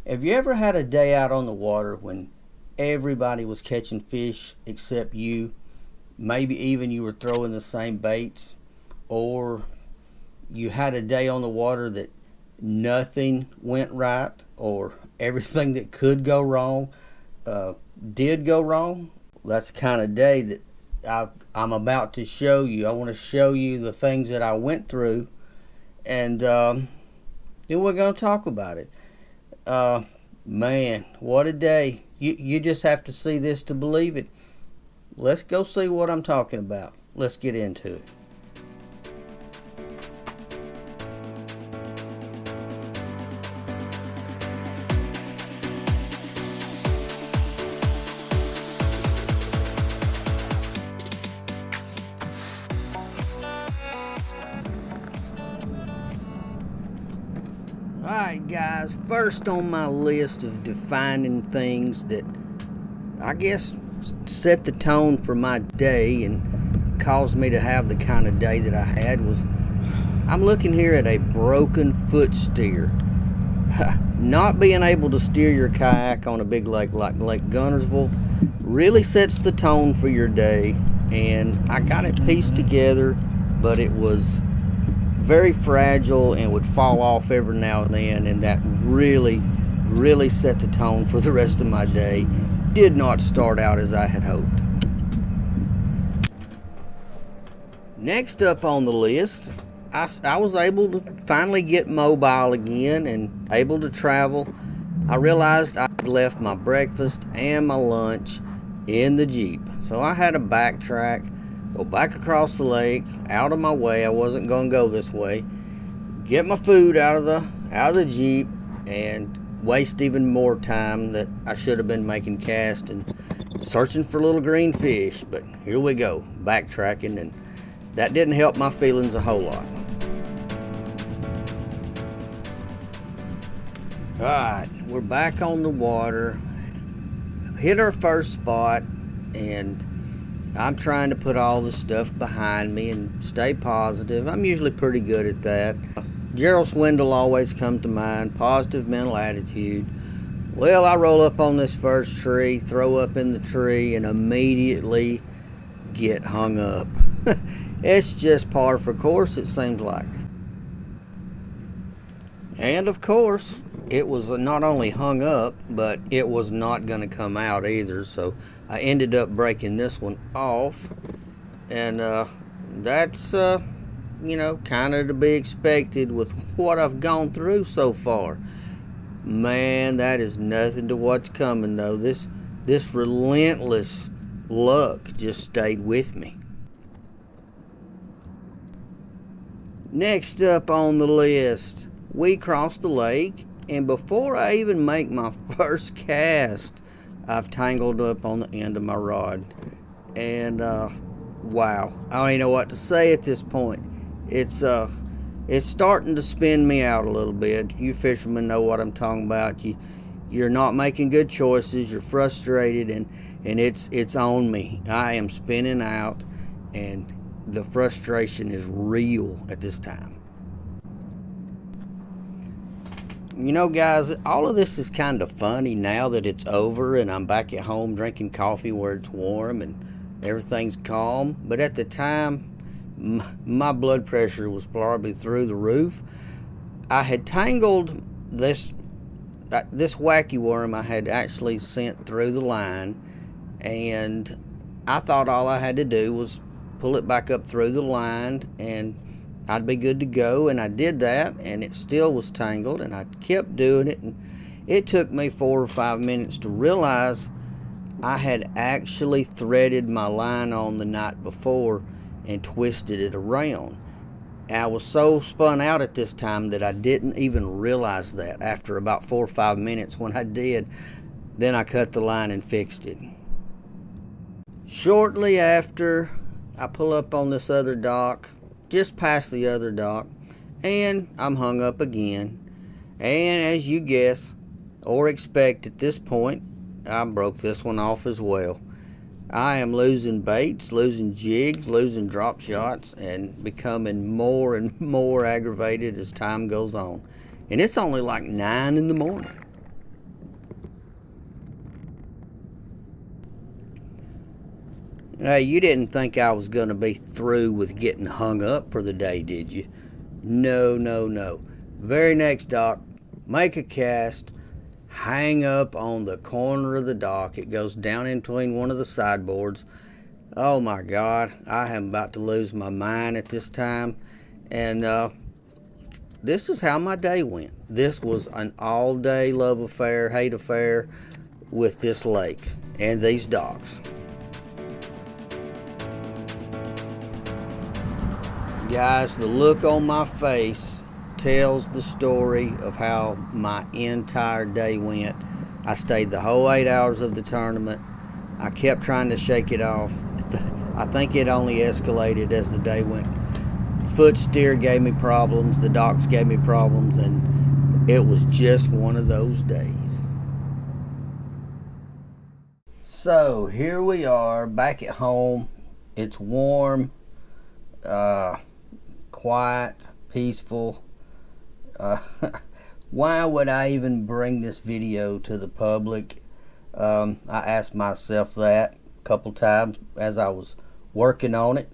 Have you ever had a day out on the water when everybody was catching fish except you? Maybe even you were throwing the same baits, or you had a day on the water that nothing went right, or everything that could go wrong uh, did go wrong. That's the kind of day that I'm about to show you. I want to show you the things that I went through, and then we're going to talk about it. Uh, Man, what a day. You just have to see this to believe it. Let's go see what I'm talking about. Let's get into it. Alright, guys, first on my list of defining things that I guess set the tone for my day and caused me to have the kind of day that I had was I'm looking here at a broken foot steer. Not being able to steer your kayak on a big lake like Lake Guntersville really sets the tone for your day, and I got it pieced together, but it was very fragile and would fall off every now and then, and that really set the tone for the rest of my day. Did not start out as I had hoped. Next up on the list, I was able to finally get mobile again and able to travel. I realized I had left my breakfast and my lunch in the Jeep, so I had to backtrack, go back across the lake, out of my way. I wasn't going to go this way. Get my food out of the Jeep and waste even more time that I should have been making cast and searching for little green fish. But here we go, backtracking, and that didn't help my feelings a whole lot. Alright, we're back on the water. Hit our first spot, and I'm trying to put all the stuff behind me and stay positive. I'm usually pretty good at that. Gerald Swindle always comes to mind, positive mental attitude. Well, I roll up on this first tree, throw up in the tree, and immediately get hung up. It's just par for course, it seems like. And of course, it was not only hung up, but it was not going to come out either. So I ended up breaking this one off. And that's, kind of to be expected with what I've gone through so far. Man, that is nothing to what's coming, though. This relentless luck just stayed with me. Next up on the list, we crossed the lake, and before I even make my first cast, I've tangled up on the end of my rod. And wow, I don't even know what to say at this point. It's starting to spin me out a little bit. You fishermen know what I'm talking about. You're not making good choices. You're frustrated, and it's on me. I am spinning out, and the frustration is real at this time. You know, guys, all of this is kind of funny now that it's over and I'm back at home drinking coffee where it's warm and everything's calm. But at the time, my blood pressure was probably through the roof. I had tangled this wacky worm I had actually sent through the line, and I thought all I had to do was pull it back up through the line and I'd be good to go. And I did that, and it still was tangled, and I kept doing it, and it took me 4 or 5 minutes to realize I had actually threaded my line on the night before and twisted it around. And I was so spun out at this time that I didn't even realize that. After about 4 or 5 minutes, when I did, then I cut the line and fixed it. Shortly after, I pull up on this other dock, just past the other dock, and I'm hung up again. And as you guess or expect at this point, I broke this one off as well. I am losing baits, losing jigs, losing drop shots, and becoming more and more aggravated as time goes on. And it's only like 9 in the morning. Hey, you didn't think I was going to be through with getting hung up for the day, did you? No, no, no. Very next dock, make a cast, hang up on the corner of the dock. It goes down in between one of the sideboards. Oh my God, I am about to lose my mind at this time. And this is how my day went. This was an all day love affair, hate affair with this lake and these docks. Guys, the look on my face tells the story of how my entire day went. I stayed the whole 8 hours of the tournament. I kept trying to shake it off. I think it only escalated as the day went. The foot steer gave me problems, the docks gave me problems, and it was just one of those days. So here we are back at home. It's warm, quiet, peaceful. Why would I even bring this video to the public? I asked myself that a couple times as I was working on it.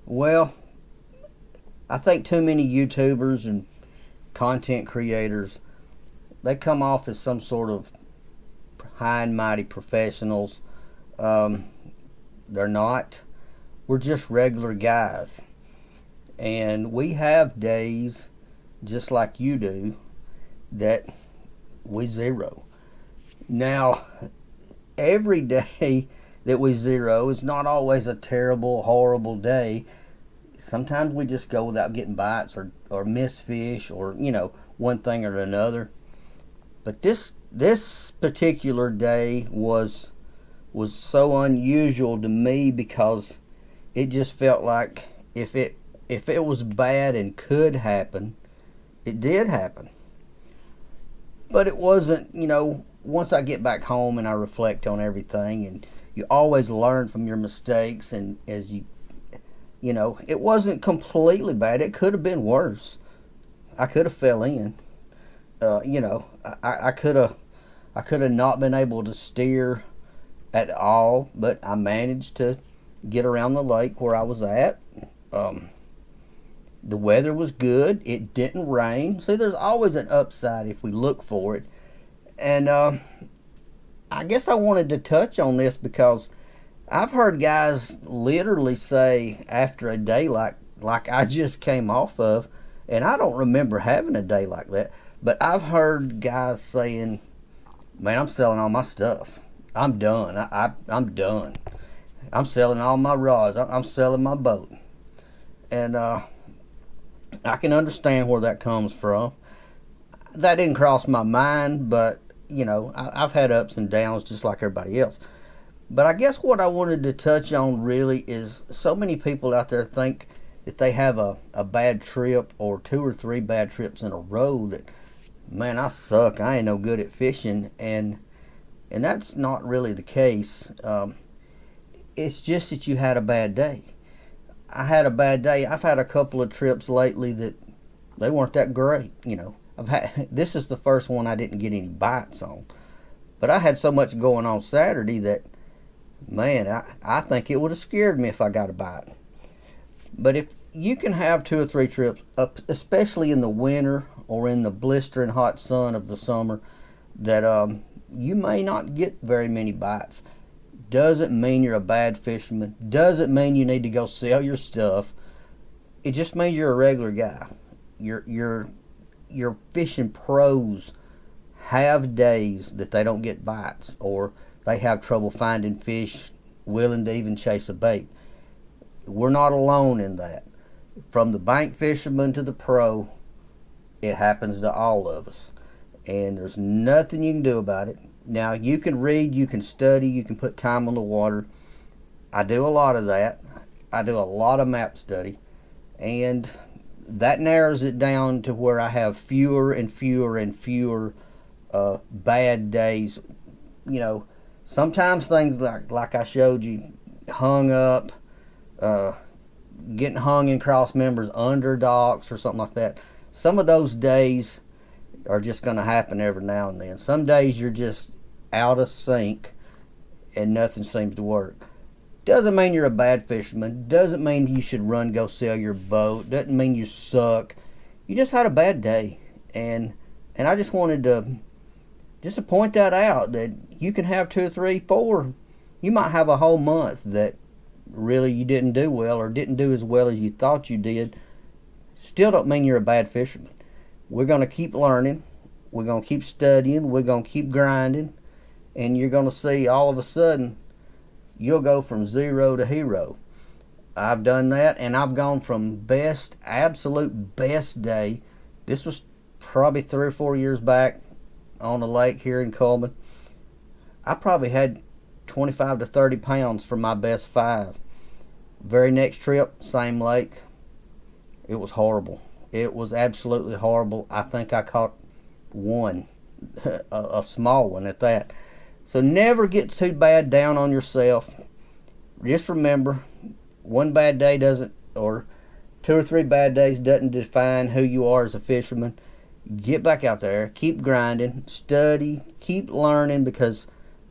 Well, I think too many YouTubers and content creators, they come off as some sort of high and mighty professionals. They're not. We're just regular guys. And we have days, just like you do, that we zero. Now, every day that we zero is not always a terrible, horrible day. Sometimes we just go without getting bites or miss fish or, one thing or another. But this particular day was so unusual to me because it just felt like if it was bad and could happen, it did happen. But it wasn't, once I get back home and I reflect on everything, and you always learn from your mistakes, and as it wasn't completely bad. It could have been worse. I could have fell in. I could have not been able to steer at all, but I managed to get around the lake where I was at. The weather was good. It didn't rain. See, there's always an upside if we look for it. And I guess I wanted to touch on this because I've heard guys literally say after a day like I just came off of, and I don't remember having a day like that, but I've heard guys saying, man, I'm selling all my stuff. I'm done. I'm done. I'm selling all my rods. I'm selling my boat. And I can understand where that comes from. That didn't cross my mind, but, I've had ups and downs just like everybody else. But I guess what I wanted to touch on really is so many people out there think that they have a bad trip or 2 or 3 bad trips in a row that, man, I suck. I ain't no good at fishing. And that's not really the case. It's just that you had a bad day. I had a bad day. I've had a couple of trips lately that they weren't that great. This is the first one I didn't get any bites on. But I had so much going on Saturday that, man, I think it would have scared me if I got a bite. But if you can have 2 or 3 trips, especially in the winter or in the blistering hot sun of the summer, that you may not get very many bites. Doesn't mean you're a bad fisherman. Doesn't mean you need to go sell your stuff. It just means you're a regular guy. Your fishing pros have days that they don't get bites, or they have trouble finding fish willing to even chase a bait. We're not alone in that. From the bank fisherman to the pro, it happens to all of us. And there's nothing you can do about it. Now, you can read, you can study, you can put time on the water. I do a lot of that. I do a lot of map study. And that narrows it down to where I have fewer and fewer and fewer bad days. Sometimes things like I showed you, hung up, getting hung in cross members under docks or something like that. Some of those days are just going to happen every now and then. Some days you're just out of sync and nothing seems to work. Doesn't mean you're a bad fisherman. Doesn't mean you should run, go sell your boat. Doesn't mean you suck. You just had a bad day. And I just wanted to point that out, that you can have 2 or 3, 4. You might have a whole month that really you didn't do well, or didn't do as well as you thought you did. Still don't mean you're a bad fisherman. We're going to keep learning. We're going to keep studying. We're going to keep grinding. And you're going to see all of a sudden you'll go from 0 to hero. I've done that, and I've gone from best, absolute best day. This was probably 3 or 4 years back on the lake here in Coleman. I probably had 25 to 30 pounds for my best 5. Very next trip, same lake. It was horrible. It was absolutely horrible. I think I caught one, a small one at that. So never get too bad down on yourself. Just remember, one bad day doesn't, or 2 or 3 bad days doesn't define who you are as a fisherman. Get back out there, keep grinding, study, keep learning, because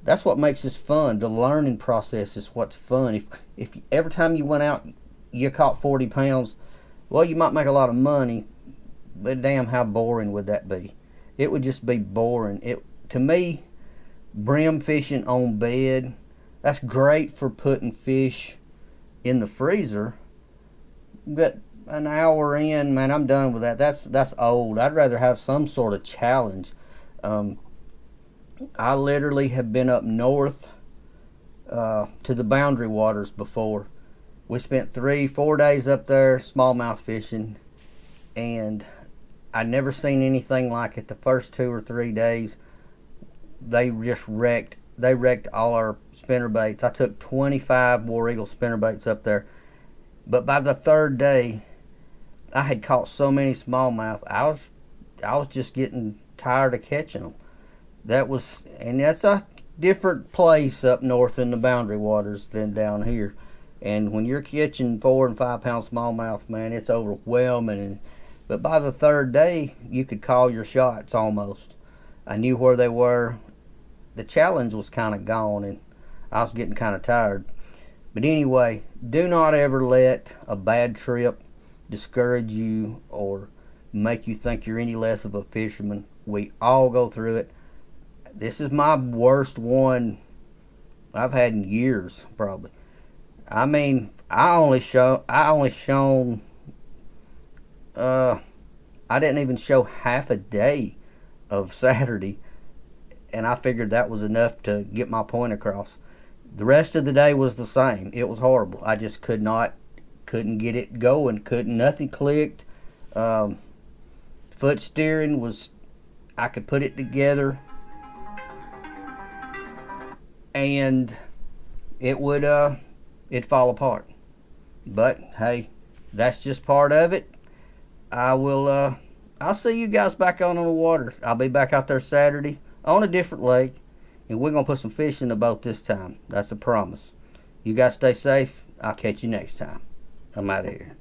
that's what makes this fun. The learning process is what's fun. If every time you went out you caught 40 pounds, well, you might make a lot of money, but damn, how boring would that be? It would just be boring. To me, brim fishing on bed, that's great for putting fish in the freezer, but an hour in, man, I'm done with that. That's old. I'd rather have some sort of challenge. I literally have been up north to the Boundary Waters before. We spent 3-4 days up there smallmouth fishing, and I'd never seen anything like it. The first 2 or 3 days, they just wrecked. They wrecked all our spinner baits. I took 25 War Eagle spinner baits up there, but by the 3rd day, I had caught so many smallmouth. I was just getting tired of catching them. That's a different place up north in the Boundary Waters than down here. And when you're catching 4 and 5 pound smallmouth, man, it's overwhelming. But by the 3rd day, you could call your shots almost. I knew where they were. The challenge was kind of gone, and I was getting kind of tired. But anyway, do not ever let a bad trip discourage you or make you think you're any less of a fisherman. We all go through it. This is my worst one I've had in years, probably. I mean, I didn't even show half a day of Saturday, and I figured that was enough to get my point across. The rest of the day was the same. It was horrible. I just couldn't get it going. Nothing clicked. Foot steering was, I could put it together, and it'd fall apart. But hey, that's just part of it. I'll see you guys back on the water. I'll be back out there Saturday on a different lake, and we're gonna put some fish in the boat this time. That's a promise. You guys stay safe. I'll catch you next time. I'm out of here.